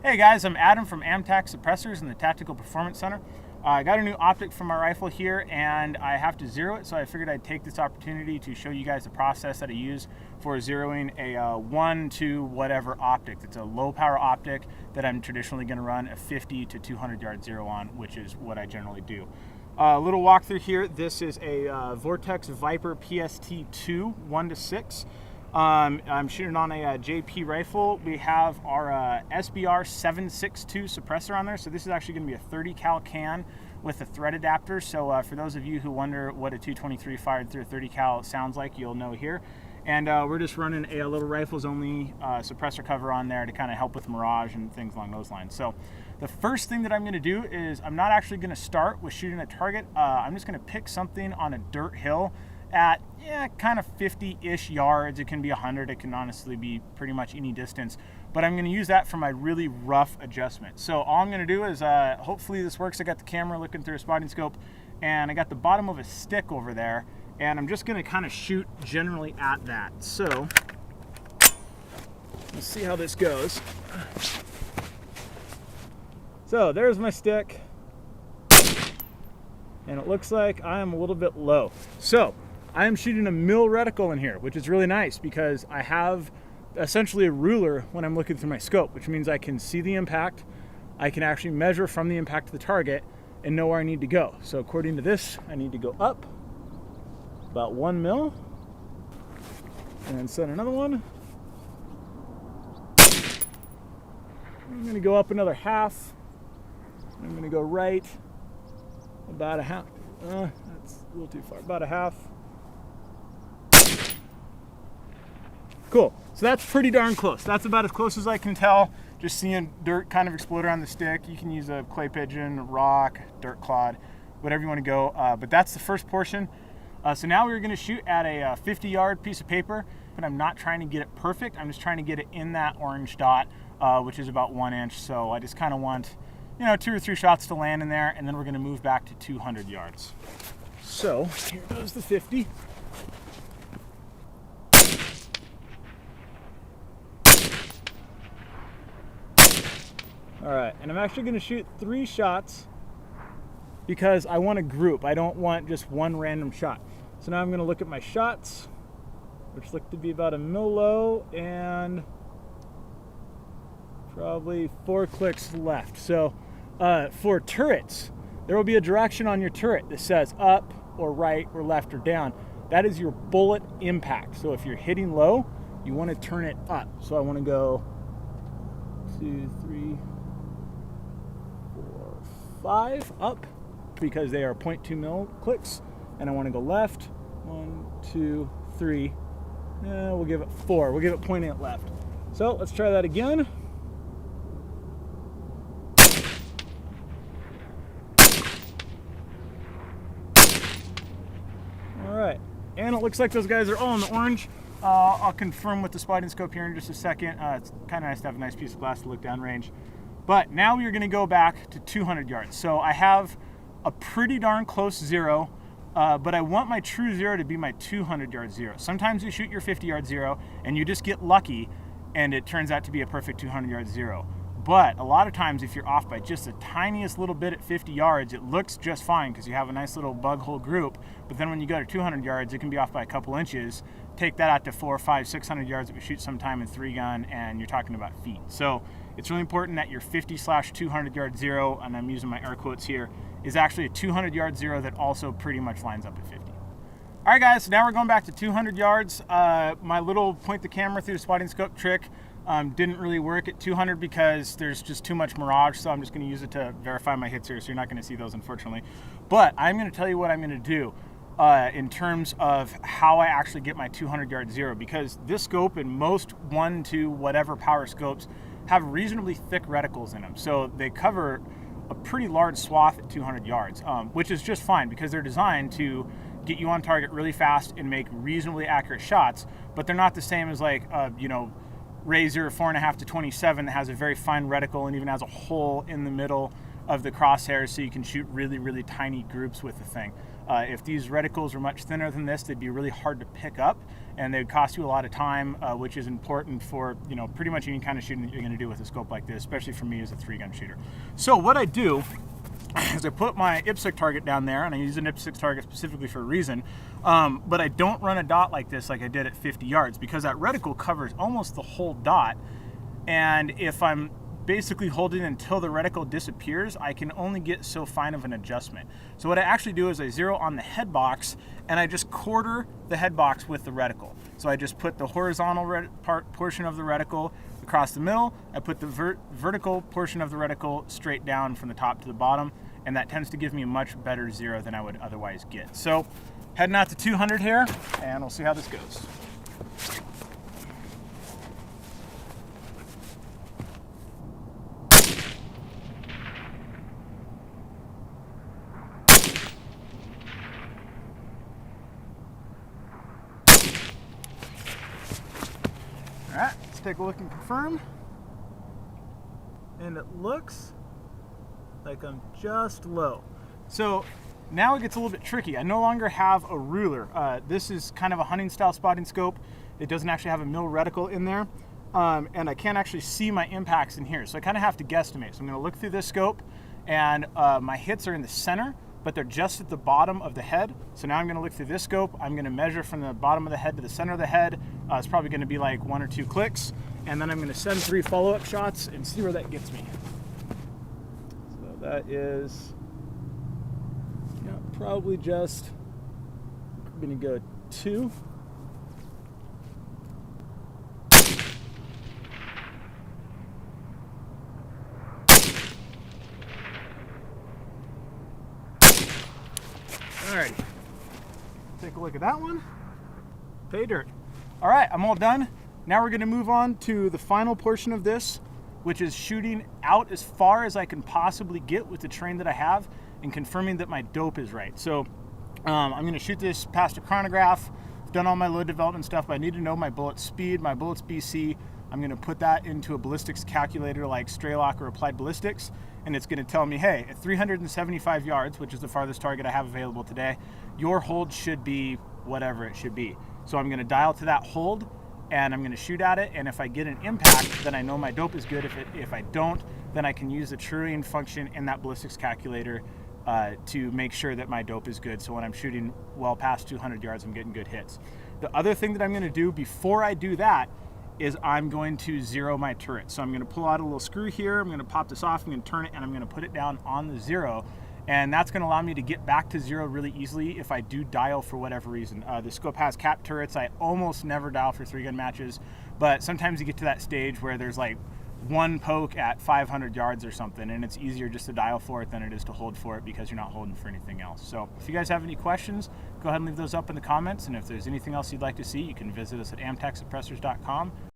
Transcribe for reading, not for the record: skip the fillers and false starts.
Hey guys, I'm Adam from Amtac Suppressors in the Tactical Performance Center. I got a new optic for my rifle here and I have to zero it, so I figured I'd take this opportunity to show you guys the process that I use for zeroing a 1 to whatever optic. It's a low power optic that I'm traditionally going to run a 50 to 200 yard zero on, which is what I generally do. A little walkthrough here. This is a Vortex Viper PST2 1 to 6. I'm shooting on a JP rifle. We have our SBR 762 suppressor on there. So this is actually going to be a 30 cal can with a thread adapter. So for those of you who wonder what a 223 fired through a 30 cal sounds like, you'll know here. And we're just running a little rifles only suppressor cover on there to kind of help with mirage and things along those lines. So the first thing that I'm going to do is I'm not actually going to start with shooting a target. I'm just going to pick something on a dirt hill at kind of 50-ish yards. It can be 100. It can honestly be pretty much any distance, but I'm going to use that for my really rough adjustment. So all I'm going to do is hopefully this works. I got the camera looking through a spotting scope and I got the bottom of a stick over there, and I'm just going to kind of shoot generally at that. So let's see how this goes. So there's my stick, and it looks like I am a little bit low. So I am shooting a mil reticle in here, which is really nice because I have essentially a ruler when I'm looking through my scope, which means I can see the impact. I can actually measure from the impact to the target and know where I need to go. So according to this, I need to go up about 1 mil and then set another one. I'm going to go up another half. I'm going to go right about a half. That's a little too far. About a half. Cool. So that's pretty darn close. That's about as close as I can tell. Just seeing dirt kind of explode around the stick. You can use a clay pigeon, rock, dirt clod, whatever you want to go. But that's the first portion. So now we're going to shoot at a 50-yard piece of paper, but I'm not trying to get it perfect. I'm just trying to get it in that orange dot, which is about 1 inch. So I just kind of want, 2 or 3 shots to land in there, and then we're going to move back to 200 yards. So here goes the 50. All right, and I'm actually going to shoot 3 shots because I want a group. I don't want just one random shot. So now I'm going to look at my shots, which look to be about a mil low and probably 4 clicks left. So for turrets, there will be a direction on your turret that says up or right or left or down. That is your bullet impact. So if you're hitting low, you want to turn it up. So I want to go 2, 3, 4, 5 up because they are 0.2 mil clicks, and I want to go left 1, 2, 3. We'll give it 4. We'll give it 0.8 left. So let's try that again. All right, and it looks like those guys are all in the orange. I'll confirm with the spotting scope here in just a second. It's kind of nice to have a nice piece of glass to look down range. But now we are going to go back to 200 yards. So I have a pretty darn close zero, but I want my true zero to be my 200 yard zero. Sometimes you shoot your 50 yard zero and you just get lucky and it turns out to be a perfect 200 yard zero. But a lot of times if you're off by just the tiniest little bit at 50 yards, it looks just fine because you have a nice little bug hole group. But then when you go to 200 yards, it can be off by a couple inches. Take that out to 400, 500, 600 yards that we shoot sometime in 3-gun, and you're talking about feet. So it's really important that your 50/200 yard zero, and I'm using my air quotes here, is actually a 200 yard zero that also pretty much lines up at 50. All right, guys, so now we're going back to 200 yards. My little point the camera through the spotting scope trick didn't really work at 200 because there's just too much mirage, so I'm just going to use it to verify my hits here, so you're not going to see those, unfortunately. But I'm going to tell you what I'm going to do in terms of how I actually get my 200 yard zero, because this scope and most 1 to whatever power scopes have reasonably thick reticles in them. So they cover a pretty large swath at 200 yards, which is just fine because they're designed to get you on target really fast and make reasonably accurate shots, but they're not the same as like, Razor 4.5 to 27 that has a very fine reticle and even has a hole in the middle of the crosshairs so you can shoot really, really tiny groups with the thing. If these reticles were much thinner than this, they'd be really hard to pick up, and they would cost you a lot of time, which is important for, you know, pretty much any kind of shooting that you're going to do with a scope like this, especially for me as a 3-gun shooter. So what I do is I put my IPSC target down there, and I use an IPSC target specifically for a reason, but I don't run a dot like this like I did at 50 yards, because that reticle covers almost the whole dot, and if I'm basically holding until the reticle disappears, I can only get so fine of an adjustment. So what I actually do is I zero on the head box, and I just quarter the head box with the reticle. So I just put the horizontal portion of the reticle across the middle, I put the vertical portion of the reticle straight down from the top to the bottom, and that tends to give me a much better zero than I would otherwise get. So heading out to 200 here, and we'll see how this goes. All right, let's take a look and confirm. And it looks like I'm just low. So now it gets a little bit tricky. I no longer have a ruler. This is kind of a hunting style spotting scope. It doesn't actually have a mill reticle in there. And I can't actually see my impacts in here. So I kind of have to guesstimate. So I'm gonna look through this scope, and my hits are in the center, but they're just at the bottom of the head. So now I'm gonna look through this scope. I'm gonna measure from the bottom of the head to the center of the head. It's probably gonna be like 1 or 2 clicks. And then I'm gonna send 3 follow-up shots and see where that gets me. So that is, yeah, probably just, I'm gonna go 2. Alrighty, take a look at that one. Pay dirt. All right, I'm all done. Now we're gonna move on to the final portion of this, which is shooting out as far as I can possibly get with the terrain that I have and confirming that my dope is right. So I'm gonna shoot this past a chronograph. I've done all my load development stuff, but I need to know my bullet speed, my bullets BC. I'm gonna put that into a ballistics calculator like Straylock or Applied Ballistics, and it's gonna tell me, hey, at 375 yards, which is the farthest target I have available today, your hold should be whatever it should be. So I'm gonna dial to that hold, and I'm gonna shoot at it, and if I get an impact, then I know my dope is good. If I don't, then I can use the truing function in that ballistics calculator to make sure that my dope is good. So when I'm shooting well past 200 yards, I'm getting good hits. The other thing that I'm gonna do before I do that is I'm going to zero my turret. So I'm gonna pull out a little screw here, I'm gonna pop this off, I'm gonna turn it, and I'm gonna put it down on the zero. And that's gonna allow me to get back to zero really easily if I do dial for whatever reason. The scope has cap turrets. I almost never dial for 3-gun matches, but sometimes you get to that stage where there's like 1 poke at 500 yards or something, and it's easier just to dial for it than it is to hold for it because you're not holding for anything else. So if you guys have any questions, go ahead and leave those up in the comments, and if there's anything else you'd like to see, you can visit us at amtechsuppressors.com.